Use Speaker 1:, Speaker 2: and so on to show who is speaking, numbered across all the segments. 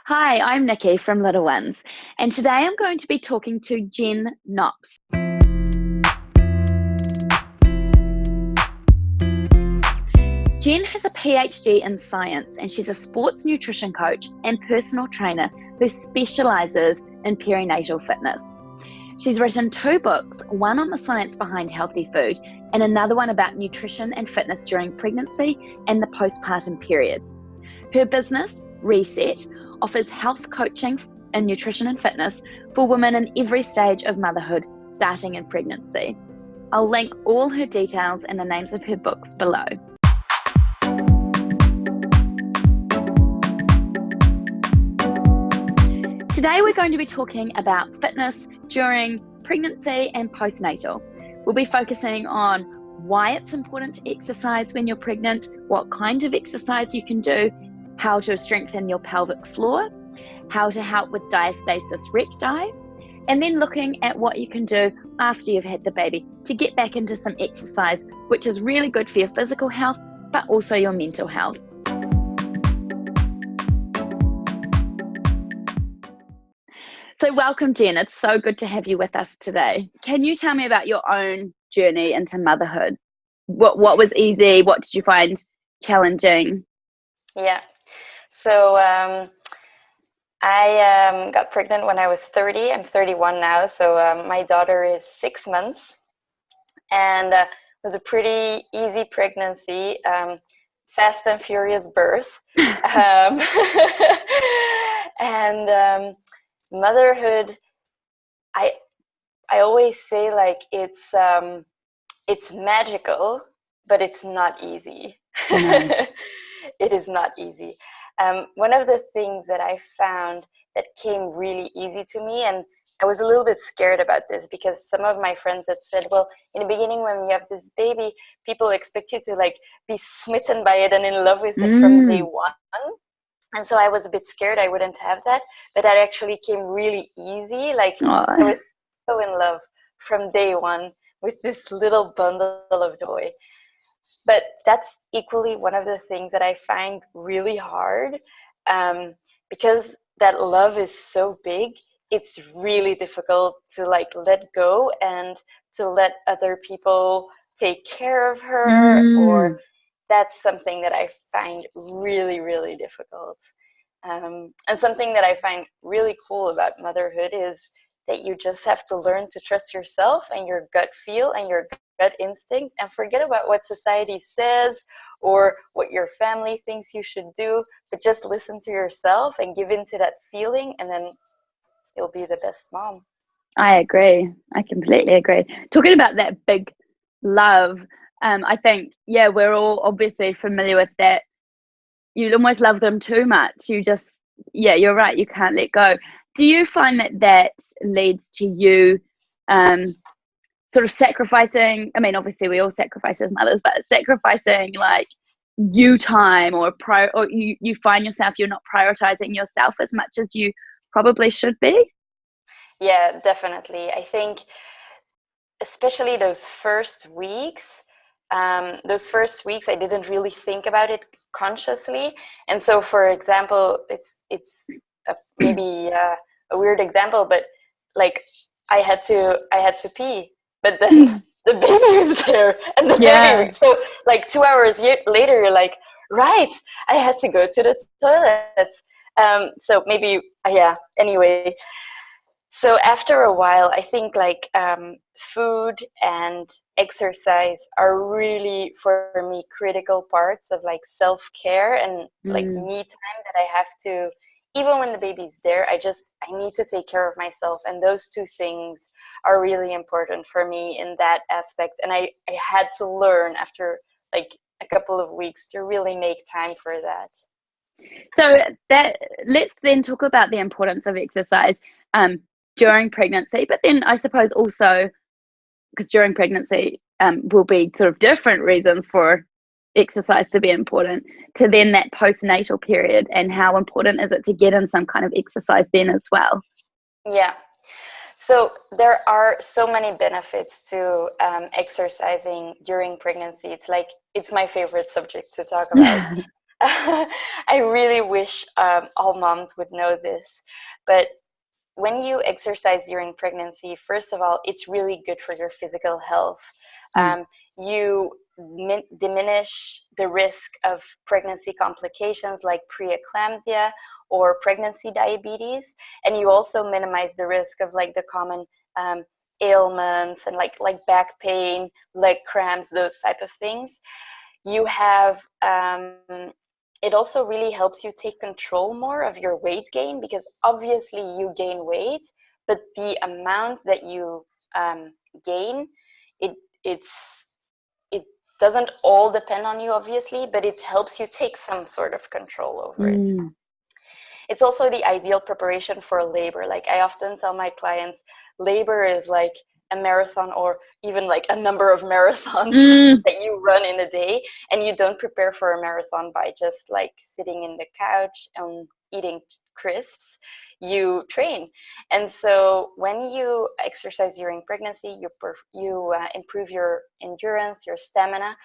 Speaker 1: Hi, I'm Nikki from Little Ones, and today I'm going to be talking to Jen Knops. Jen has a PhD in science, and she's a sports nutrition coach and personal trainer who specialises in perinatal fitness. She's written 2 books, one on the science behind healthy food, and another one about nutrition and fitness during pregnancy and the postpartum period. Her business, Reset, offers health coaching and nutrition and fitness for women in every stage of motherhood, starting in pregnancy. I'll link all her details and the names of her books below. Today we're going to be talking about fitness during pregnancy and postnatal. We'll be focusing on why it's important to exercise when you're pregnant, what kind of exercise you can do, how to strengthen your pelvic floor, how to help with diastasis recti, and then looking at what you can do after you've had the baby to get back into some exercise, which is really good for your physical health, but also your mental health. So welcome, Jen. It's so good to have you with us today. Can you tell me about your own journey into motherhood? What was easy? What did you find challenging?
Speaker 2: Yeah. So I got pregnant when I was 30. I'm 31 now. So my daughter is 6 months. And it was a pretty easy pregnancy, fast and furious birth. And motherhood, I always say, like, it's magical, but it's not easy.
Speaker 1: No.
Speaker 2: It is not easy. One of the things that I found that came really easy to me, and I was a little bit scared about this because some of my friends had said, well, in the beginning when you have this baby, people expect you to like be smitten by it and in love with it from day one. And so I was a bit scared I wouldn't have that, but that actually came really easy. Like, I was so in love from day one with this little bundle of joy. But that's equally one of the things that I find really hard, because that love is so big. It's really difficult to like let go and to let other people take care of her, or that's something that I find really, really difficult. And something that I find really cool about motherhood is that you just have to learn to trust yourself and your gut feel and your gut instinct, and forget about what society says or what your family thinks you should do, but just listen to yourself and give in to that feeling, and then you'll be the best mom.
Speaker 1: I agree. I completely agree. Talking about that big love, I think, yeah, we're all obviously familiar with that. You almost love them too much. You just, yeah, you're right. You can't let go. Do you find that leads to you sort of sacrificing? I mean, obviously we all sacrifice as mothers, but sacrificing like you time or you find yourself you're not prioritizing yourself as much as you probably should be?
Speaker 2: Yeah, definitely. I think especially those first weeks I didn't really think about it consciously. And so, for example, it's maybe a weird example, but like I had to pee, but then the baby was there, and the baby. So like 2 hours later, you're like, right, I had to go to the toilet. So maybe yeah. Anyway. So after a while, I think like food and exercise are really, for me, critical parts of like self-care and like me time that I have to, even when the baby's there, I need to take care of myself. And those two things are really important for me in that aspect. And I had to learn after like a couple of weeks to really make time for that.
Speaker 1: So let's then talk about the importance of exercise during pregnancy, but then I suppose also because during pregnancy will be sort of different reasons for exercise to be important to then that postnatal period, and how important is it to get in some kind of exercise then as well?
Speaker 2: Yeah. So there are so many benefits to exercising during pregnancy. It's my favorite subject to talk about. I really wish all moms would know this, but when you exercise during pregnancy, first of all, it's really good for your physical health. You diminish the risk of pregnancy complications like preeclampsia or pregnancy diabetes, and you also minimize the risk of like the common ailments and like back pain, leg cramps, those type of things. You have it also really helps you take control more of your weight gain, because obviously you gain weight, but the amount that you gain, it doesn't all depend on you, obviously, but it helps you take some sort of control over it. It's also the ideal preparation for labor. Like I often tell my clients, labor is like a marathon, or even like a number of marathons that you run in a day, and you don't prepare for a marathon by just like sitting in the couch and eating crisps. You train. And so when you exercise during pregnancy, you improve your endurance, your stamina,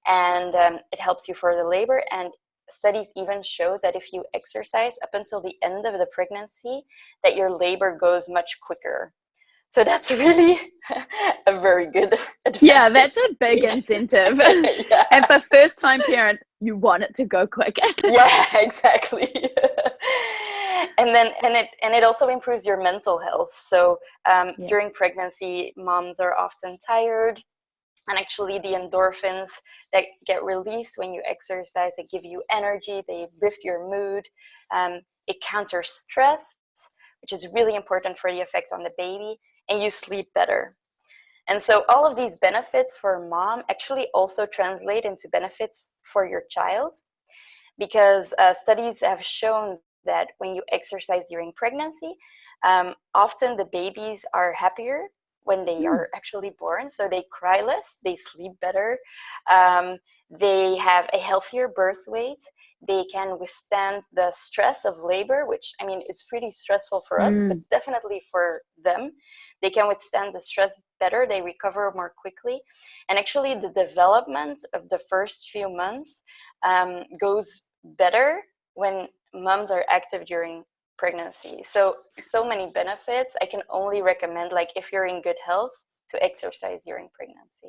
Speaker 2: and it helps you for the labor. And studies even show that if you exercise up until the end of the pregnancy, that your labor goes much quicker. So that's really a very good advantage.
Speaker 1: Yeah, that's a big incentive. Yeah. And for first-time parents, you want it to go quicker.
Speaker 2: Yeah, exactly. And it also improves your mental health. So yes. During pregnancy, moms are often tired, and actually the endorphins that get released when you exercise, they give you energy, they lift your mood, it counters stress, which is really important for the effect on the baby, and you sleep better. And so all of these benefits for mom actually also translate into benefits for your child, because studies have shown that when you exercise during pregnancy, often the babies are happier when they are actually born. So they cry less, they sleep better, they have a healthier birth weight, they can withstand the stress of labor, which, I mean, it's pretty stressful for us, but definitely for them. They can withstand the stress better, they recover more quickly. And actually the development of the first few months goes better when moms are active during pregnancy. So many benefits. I can only recommend, like, if you're in good health, to exercise during pregnancy.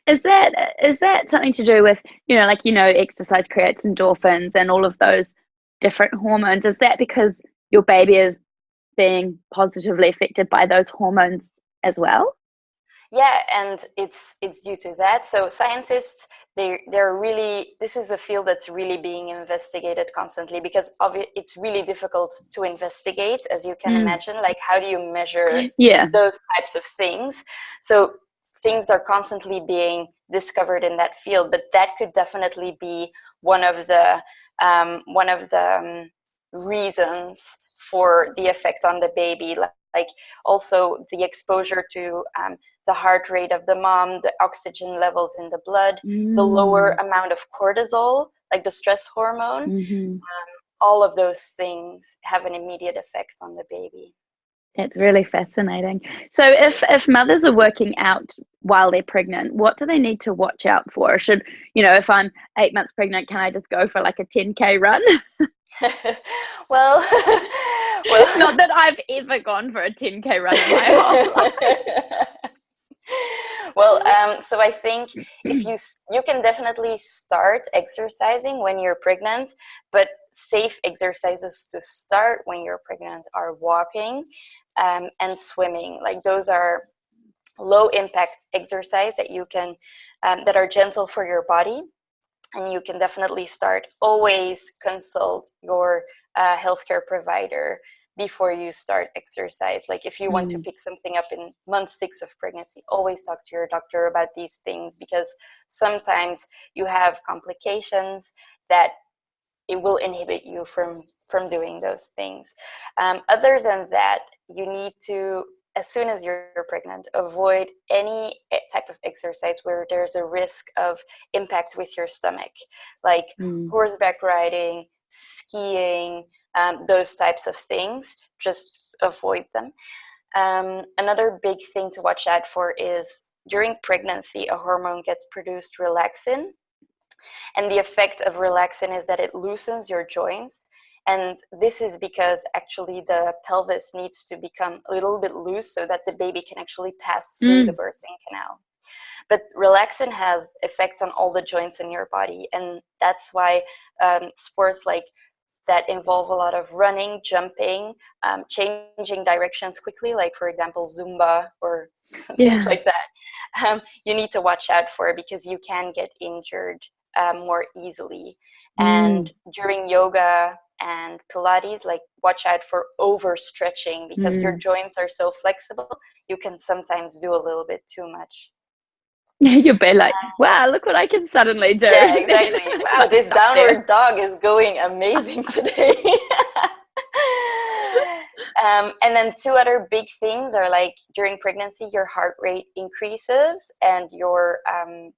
Speaker 1: Is that something to do with, exercise creates endorphins and all of those different hormones? Is that because your baby is being positively affected by those hormones as well?
Speaker 2: Yeah, and it's due to that. So scientists, they're really, this is a field that's really being investigated constantly, because it's really difficult to investigate, as you can imagine. Like, how do you measure those types of things? So things are constantly being discovered in that field, but that could definitely be one of the reasons for the effect on the baby. Like also the exposure to the heart rate of the mom, the oxygen levels in the blood, the lower amount of cortisol, like the stress hormone, all of those things have an immediate effect on the baby.
Speaker 1: That's really fascinating. So if mothers are working out while they're pregnant, what do they need to watch out for? Should, if I'm 8 months pregnant, can I just go for like a 10K run?
Speaker 2: well,
Speaker 1: not that I've ever gone for a 10K run in my whole life.
Speaker 2: Well, so I think if you can definitely start exercising when you're pregnant, but safe exercises to start when you're pregnant are walking and swimming. Like, those are low impact exercise that you can that are gentle for your body, and you can definitely start. Always consult your healthcare provider before you start exercise. Like, if you want to pick something up in month 6 of pregnancy, always talk to your doctor about these things, because sometimes you have complications that it will inhibit you from doing those things. Other than that, you need to, as soon as you're pregnant, avoid any type of exercise where there's a risk of impact with your stomach, like horseback riding, skiing, those types of things. Just avoid them. Another big thing to watch out for is during pregnancy, a hormone gets produced, relaxin. And the effect of relaxin is that it loosens your joints. And this is because actually the pelvis needs to become a little bit loose so that the baby can actually pass through the birthing canal. But relaxin has effects on all the joints in your body. And that's why sports like that involve a lot of running, jumping, changing directions quickly, like for example, Zumba or things like that, you need to watch out for, because you can get injured more easily. And during yoga and Pilates, like watch out for overstretching, because your joints are so flexible, you can sometimes do a little bit too much.
Speaker 1: You'll be like, wow, look what I can suddenly do.
Speaker 2: Yeah, exactly. Wow, this downward dog is going amazing today. And then two other big things are like during pregnancy, your heart rate increases and your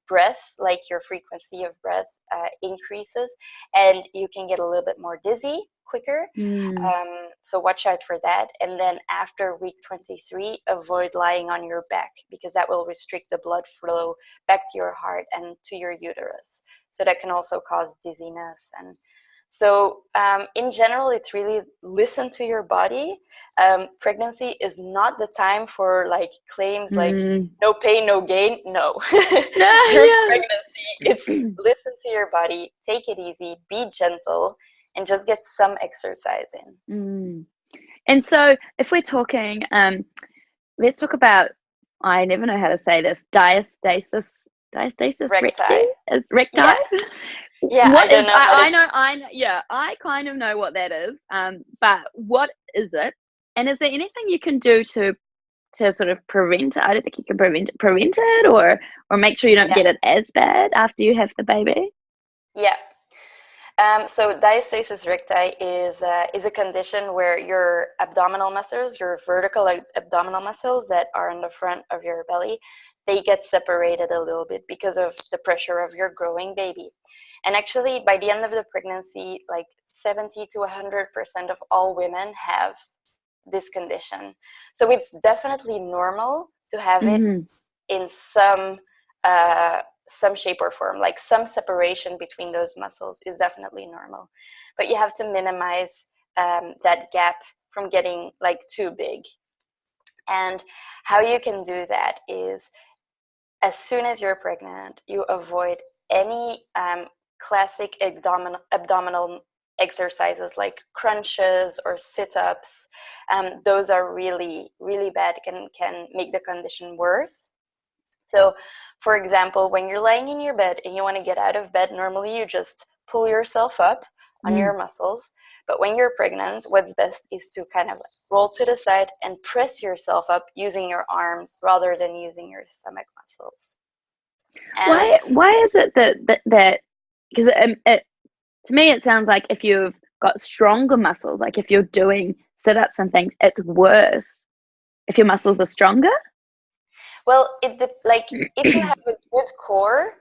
Speaker 2: breath, like your frequency of breath increases, and you can get a little bit more dizzy quicker. So watch out for that. And then after week 23, avoid lying on your back, because that will restrict the blood flow back to your heart and to your uterus. So that can also cause dizziness. And so in general, it's really listen to your body. Pregnancy is not the time for like claims like no pain, no gain. No. During pregnancy, it's listen to your body, take it easy, be gentle, and just get some exercise in.
Speaker 1: And so if we're talking, let's talk about, I never know how to say this, diastasis recti? Is recti?
Speaker 2: Yeah,
Speaker 1: what
Speaker 2: I don't
Speaker 1: is,
Speaker 2: know.
Speaker 1: I kind of know what that is. But what is it? And is there anything you can do to sort of prevent it? I don't think you can prevent it, or make sure you don't get it as bad after you have the baby.
Speaker 2: Yeah. So diastasis recti is a condition where your abdominal muscles, your vertical abdominal muscles that are in the front of your belly, they get separated a little bit because of the pressure of your growing baby. And actually, by the end of the pregnancy, like 70 to 100% of all women have this condition. So it's definitely normal to have it in some shape or form. Like some separation between those muscles is definitely normal. But you have to minimize that gap from getting like too big. And how you can do that is, as soon as you're pregnant, you avoid any classic abdominal exercises like crunches or sit-ups. Those are really, really bad, can make the condition worse. So, for example, when you're laying in your bed and you want to get out of bed, normally you just pull yourself up on your muscles. But when you're pregnant, what's best is to kind of roll to the side and press yourself up using your arms rather than using your stomach muscles.
Speaker 1: And why is it that because to me it sounds like if you've got stronger muscles, like if you're doing sit-ups and things, it's worse if your muscles are stronger?
Speaker 2: Well, if you have a good core,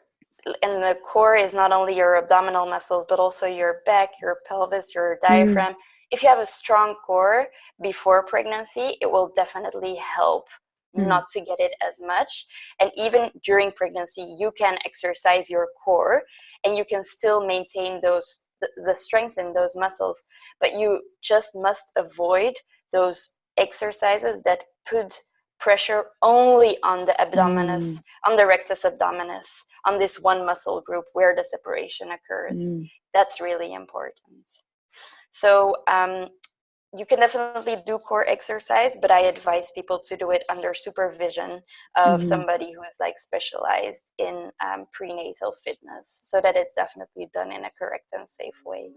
Speaker 2: and the core is not only your abdominal muscles, but also your back, your pelvis, your diaphragm. If you have a strong core before pregnancy, it will definitely help not to get it as much. And even during pregnancy, you can exercise your core and you can still maintain the strength in those muscles. But you just must avoid those exercises that put pressure only on the abdominis, on the rectus abdominis, on this one muscle group where the separation occurs. That's really important. So you can definitely do core exercise, but I advise people to do it under supervision of somebody who is like specialized in prenatal fitness, so that it's definitely done in a correct and safe way.